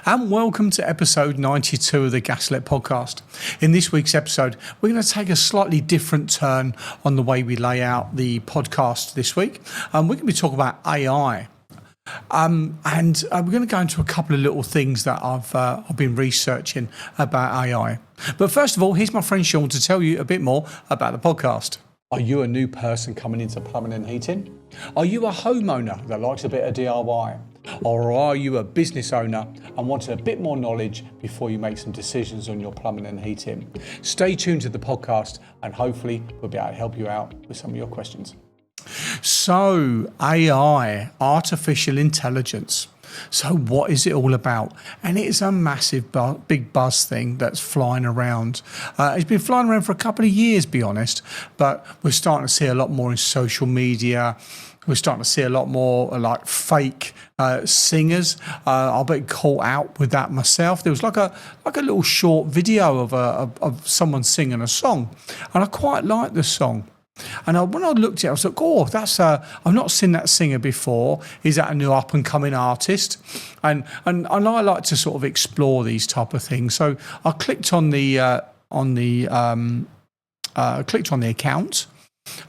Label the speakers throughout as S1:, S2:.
S1: and welcome to episode 92 of the Gaslec podcast. In this week's episode, we're going to take a slightly different turn on the way we lay out the podcast this week. We're going to be talking about AI. And we're going to go into a couple of little things that I've been researching about AI. But first of all, here's my friend Sean to tell you a bit more about the podcast. Are you a new person coming into plumbing and heating? Are you a homeowner that likes a bit of DIY? Or are you a business owner and want a bit more knowledge before you make some decisions on your plumbing and heating? Stay tuned to the podcast and hopefully we'll be able to help you out with some of your questions. So, AI, artificial intelligence. So what is it all about? And it's a massive, big buzz thing that's flying around. It's been flying around for a couple of years, be honest, but we're starting to see a lot more in social media. We're starting to see a lot more like fake singers. I've been caught out with that myself. There was like a little short video of someone singing a song, and I quite liked the song. And when I looked at it, I was like, oh, I've not seen that singer before. Is that a new up-and-coming artist? And I like to sort of explore these type of things. So I clicked on the account,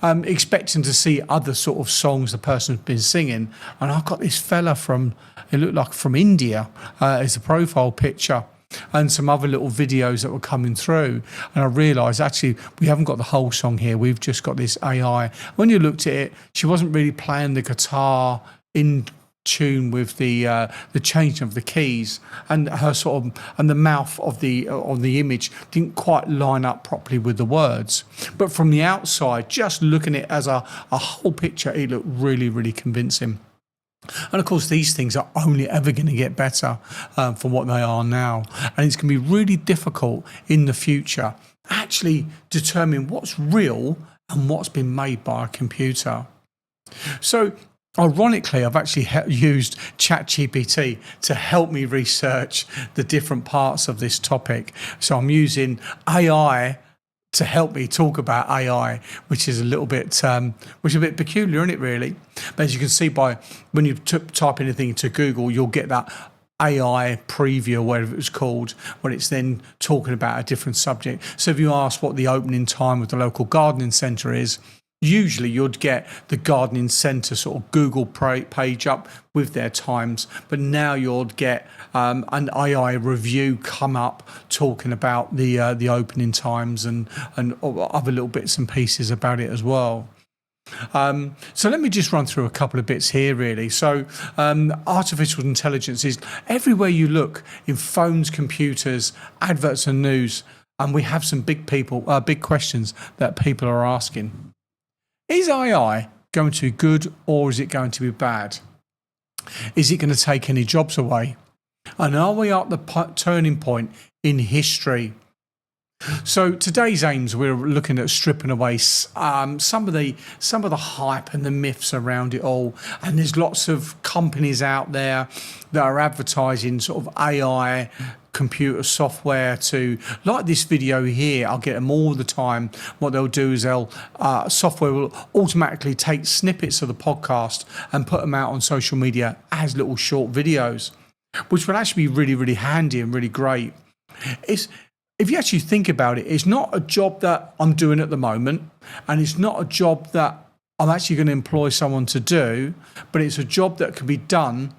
S1: expecting to see other sort of songs the person's been singing. And I got this fella it looked like from India as a profile picture, and some other little videos that were coming through. And I realised, actually, we haven't got the whole song here. We've just got this AI. When you looked at it, she wasn't really playing the guitar in tune with the changing of the keys, and her sort of, and the mouth of the image didn't quite line up properly with the words. But from the outside, just looking at it as a whole picture, it looked really, really convincing. And of course, these things are only ever going to get better from what they are now. And it's going to be really difficult in the future actually determine what's real and what's been made by a computer. So ironically, I've actually used ChatGPT to help me research the different parts of this topic. So I'm using AI to help me talk about AI, which is a bit peculiar, isn't it, really? But as you can see when you type anything into Google, you'll get that AI preview, or whatever it's called, when it's then talking about a different subject. So if you ask what the opening time of the local gardening centre is, usually you'd get the gardening centre sort of Google page up with their times, but now you'll get an AI review come up talking about the opening times and other little bits and pieces about it as well. So let me just run through a couple of bits here, really. So artificial intelligence is everywhere you look, in phones, computers, adverts and news, and we have some big questions that people are asking. Is AI going to be good, or is it going to be bad? Is it going to take any jobs away? And are we at the turning point in history? So today's aims, we're looking at stripping away some of the hype and the myths around it all. And there's lots of companies out there that are advertising sort of AI computer software to, like this video here, I'll get them all the time. What they'll do is software will automatically take snippets of the podcast and put them out on social media as little short videos, which will actually be really, really handy and really great. If you actually think about it, it's not a job that I'm doing at the moment, and it's not a job that I'm actually going to employ someone to do, but it's a job that can be done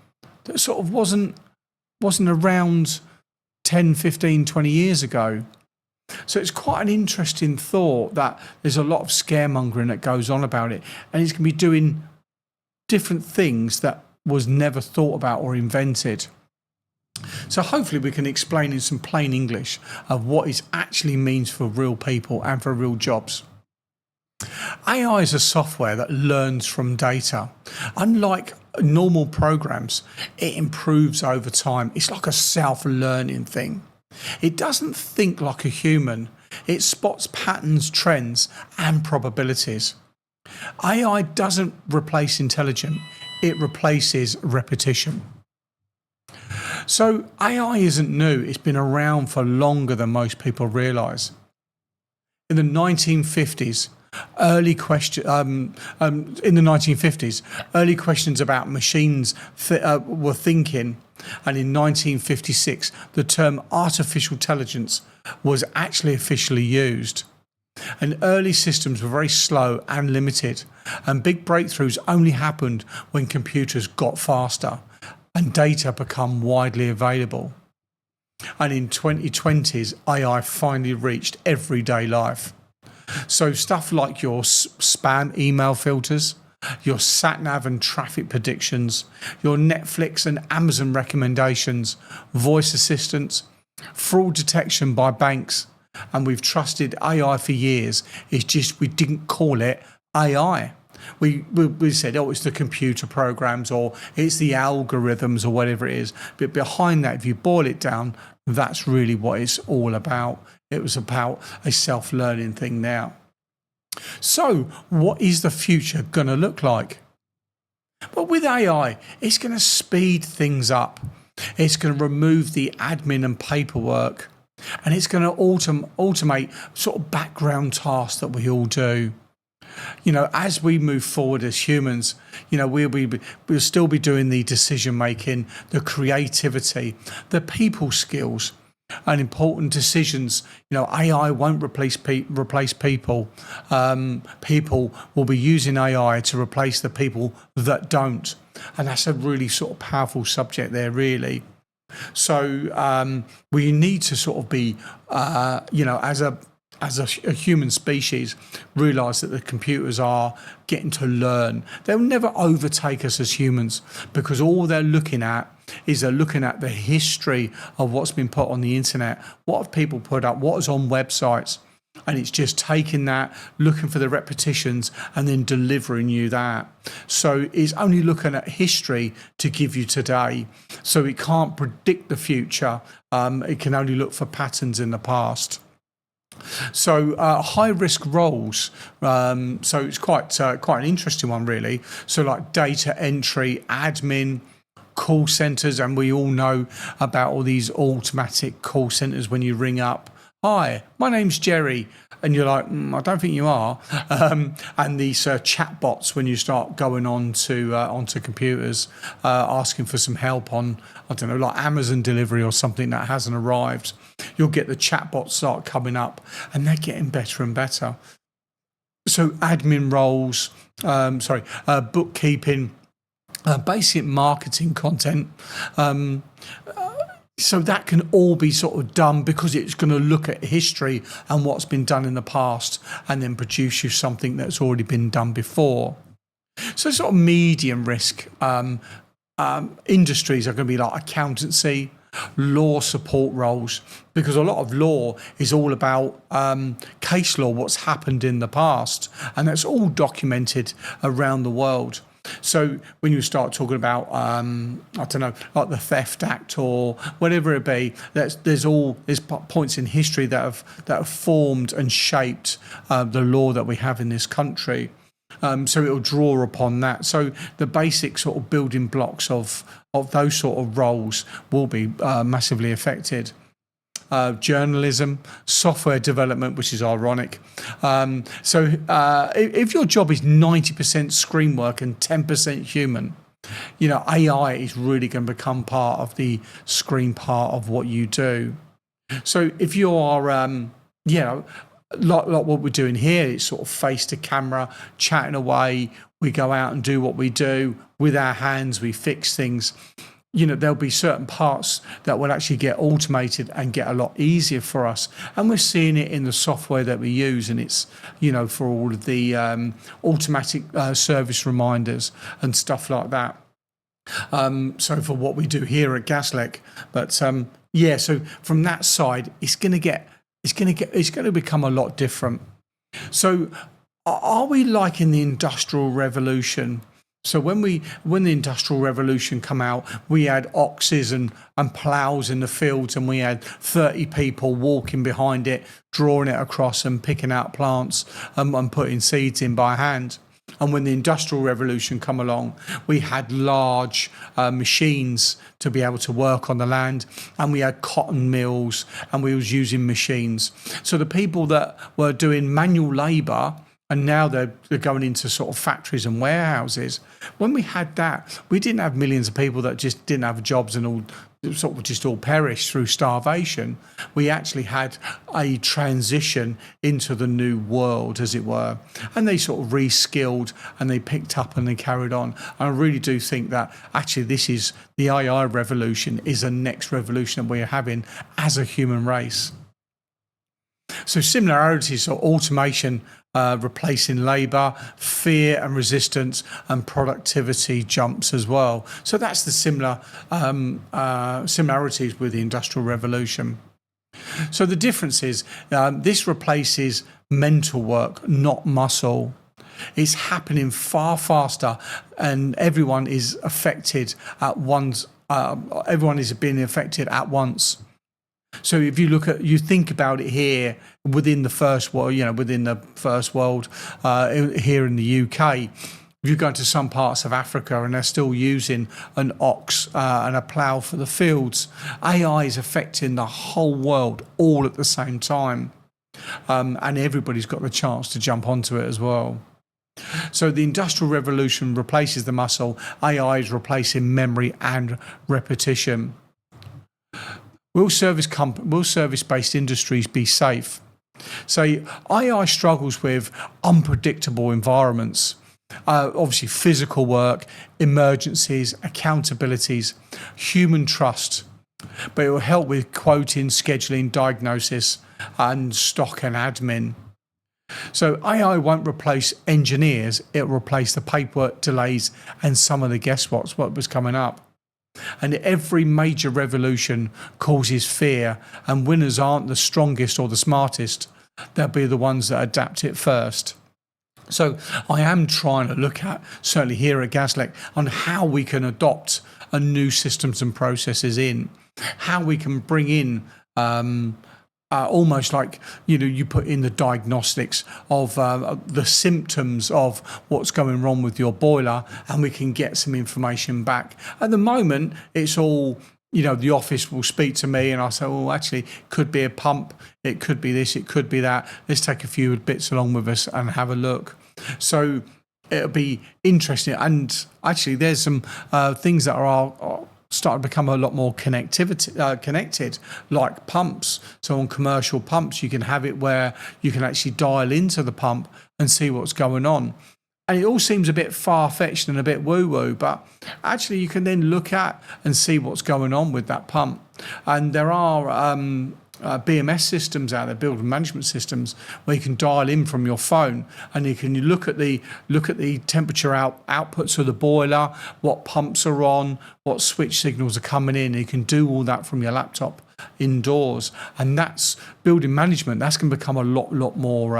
S1: that sort of wasn't around 10, 15, 20 years ago. So it's quite an interesting thought that there's a lot of scaremongering that goes on about it, and it's going to be doing different things that was never thought about or invented. So hopefully we can explain in some plain English of what it actually means for real people and for real jobs. AI is a software that learns from data. Unlike normal programs, it improves over time. It's like a self-learning thing. It doesn't think like a human. It spots patterns, trends, and probabilities. AI doesn't replace intelligence. It replaces repetition. So AI isn't new. It's been around for longer than most people realise. In the 1950s, Early question in the 1950s, early questions about machines were thinking, and in 1956, the term artificial intelligence was actually officially used. And early systems were very slow and limited, and big breakthroughs only happened when computers got faster and data become widely available. And in 2020s, AI finally reached everyday life. So stuff like your spam email filters, your sat-nav and traffic predictions, your Netflix and Amazon recommendations, voice assistants, fraud detection by banks, and we've trusted AI for years. It's just we didn't call it AI. We said, oh, it's the computer programs or it's the algorithms or whatever it is. But behind that, if you boil it down, that's really what it's all about. It was about a self-learning thing now. So what is the future going to look like? Well, with AI, it's going to speed things up. It's going to remove the admin and paperwork, and it's going to automate sort of background tasks that we all do. You know, as we move forward as humans, you know, we'll still be doing the decision making, the creativity, the people skills, and important decisions. You know, AI won't replace people. People will be using AI to replace the people that don't, and that's a really sort of powerful subject there, really. So we need to sort of be, you know, as a human species, realise that the computers are getting to learn. They'll never overtake us as humans, because all they're looking at is the history of what's been put on the internet, what have people put up, what is on websites, and it's just taking that, looking for the repetitions, and then delivering you that. So it's only looking at history to give you today. So it can't predict the future. It can only look for patterns in the past. So high risk roles. So it's quite an interesting one, really. So like data entry, admin, call centers, and we all know about all these automatic call centers when you ring up. Hi, my name's Jerry. And you're like, I don't think you are. And these chat bots, when you start going onto computers, asking for some help on, I don't know, like Amazon delivery or something that hasn't arrived, you'll get the chat bots start coming up, and they're getting better and better. So admin roles, bookkeeping, basic marketing content, so that can all be sort of done, because it's going to look at history and what's been done in the past and then produce you something that's already been done before. So sort of medium risk industries are going to be like accountancy, law support roles, because a lot of law is all about case law, what's happened in the past, and that's all documented around the world. So when you start talking about, I don't know, like the Theft Act or whatever it be, there's points in history that have formed and shaped the law that we have in this country. So it'll draw upon that. So the basic sort of building blocks of those sort of roles will be massively affected. Journalism, software development, which is ironic. So if your job is 90% screen work and 10% human, you know, AI is really going to become part of the screen part of what you do. So if you are, you know, like what we're doing here, it's sort of face to camera, chatting away. We go out and do what we do with our hands. We fix things. You know, there'll be certain parts that will actually get automated and get a lot easier for us. And we're seeing it in the software that we use, and it's, you know, for all of the automatic service reminders and stuff like that. So for what we do here at Gaslec, but yeah, so from that side, it's going to become a lot different. So are we like in the Industrial Revolution? So when the Industrial Revolution come out, we had oxes and ploughs in the fields, and we had 30 people walking behind it, drawing it across and picking out plants and putting seeds in by hand. And when the Industrial Revolution come along, we had large machines to be able to work on the land, and we had cotton mills, and we was using machines. So the people that were doing manual labour and now they're going into sort of factories and warehouses. When we had that, we didn't have millions of people that just didn't have jobs and all sort of just all perished through starvation. We actually had a transition into the new world, as it were, and they sort of re-skilled and they picked up and they carried on. And I really do think that actually this is the AI revolution, is the next revolution that we're having as a human race. So similarities are automation replacing labour, fear and resistance, and productivity jumps as well. So that's the similarities with the Industrial Revolution. So the difference is this replaces mental work, not muscle. It's happening far faster, and everyone is affected at once. Everyone is being affected at once. So if you think about it here within the first world, here in the UK, if you go into some parts of Africa and they're still using an ox and a plough for the fields, AI is affecting the whole world all at the same time. And everybody's got the chance to jump onto it as well. So the Industrial Revolution replaces the muscle. AI is replacing memory and repetition. Will service-based industries be safe? So AI struggles with unpredictable environments, obviously physical work, emergencies, accountabilities, human trust, but it will help with quoting, scheduling, diagnosis, and stock and admin. So AI won't replace engineers, it will replace the paperwork delays and some of the guesswork, what was coming up. And every major revolution causes fear, and winners aren't the strongest or the smartest. They'll be the ones that adapt it first. So I am trying to look at, certainly here at Gaslec, on how we can adopt a new systems and processes in, how we can bring in almost like, you put in the diagnostics of the symptoms of what's going wrong with your boiler, and we can get some information back. At the moment, it's all, the office will speak to me and I say, well, actually, it could be a pump, it could be this, it could be that. Let's take a few bits along with us and have a look. So it'll be interesting. And actually, there's some things that are starting to become a lot more connected, like pumps. So on commercial pumps, you can have it where you can actually dial into the pump and see what's going on. And it all seems a bit far-fetched and a bit woo-woo, but actually you can then look at and see what's going on with that pump. And there are BMS systems out there, building management systems, where you can dial in from your phone and you can look at the temperature outputs of the boiler, what pumps are on, what switch signals are coming in. You can do all that from your laptop indoors, and that's building management. That's going to become a lot more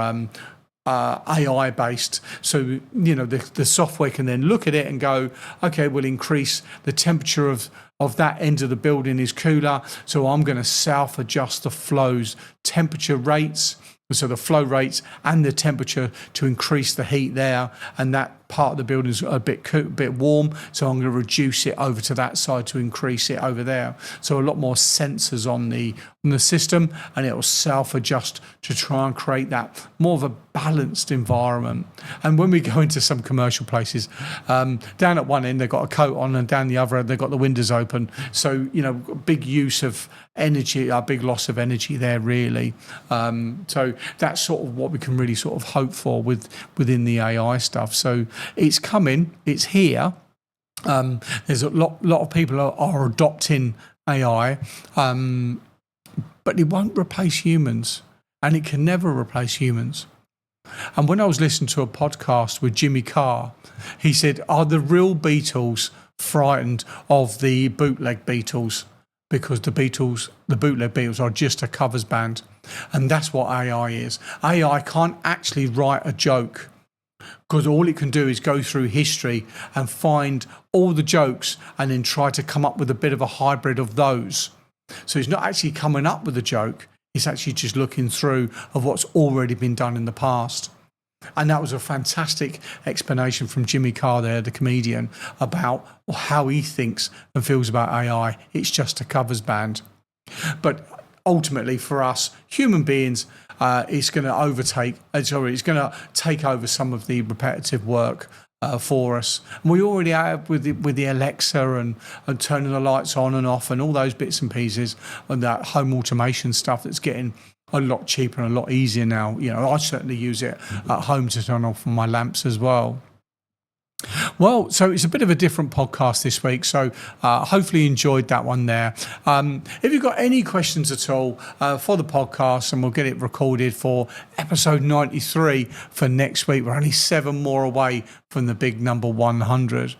S1: AI based. So the software can then look at it and go, okay, we'll increase the temperature of that end of the building is cooler, so I'm going to self adjust the flow's temperature rates, so the flow rates and the temperature, to increase the heat there, and that part of the building is a bit warm, so I'm going to reduce it over to that side to increase it over there. So a lot more sensors on the system, and it will self-adjust to try and create that more of a balanced environment. And when we go into some commercial places, down at one end they've got a coat on, and down the other end they've got the windows open. So big use of energy, a big loss of energy there really. So that's sort of what we can really sort of hope for within the AI stuff. So it's coming, it's here. There's a lot of people are adopting AI, but it won't replace humans, and it can never replace humans. And when I was listening to a podcast with Jimmy Carr, he said, are the real Beatles frightened of the bootleg Beatles? Because the bootleg Beatles are just a covers band. And that's what AI is. AI can't actually write a joke, because all it can do is go through history and find all the jokes and then try to come up with a bit of a hybrid of those. So it's not actually coming up with a joke, it's actually just looking through of what's already been done in the past. And that was a fantastic explanation from Jimmy Carr there, the comedian, about how he thinks and feels about AI. It's just a covers band. But ultimately for us human beings, it's going to take over some of the repetitive work for us. And we already have with the Alexa and turning the lights on and off and all those bits and pieces and that home automation stuff that's getting a lot cheaper and a lot easier now. You know, I certainly use it at home to turn off my lamps as well. Well, so it's a bit of a different podcast this week, so hopefully you enjoyed that one there. If you've got any questions at all for the podcast, and we'll get it recorded for episode 93 for next week. We're only 7 more away from the big number 100.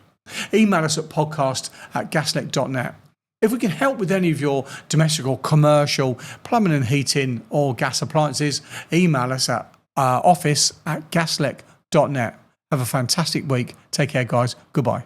S1: Email us at podcast@gaslec.net. If we can help with any of your domestic or commercial plumbing and heating or gas appliances, email us at office@gaslec.net. Have a fantastic week. Take care, guys. Goodbye.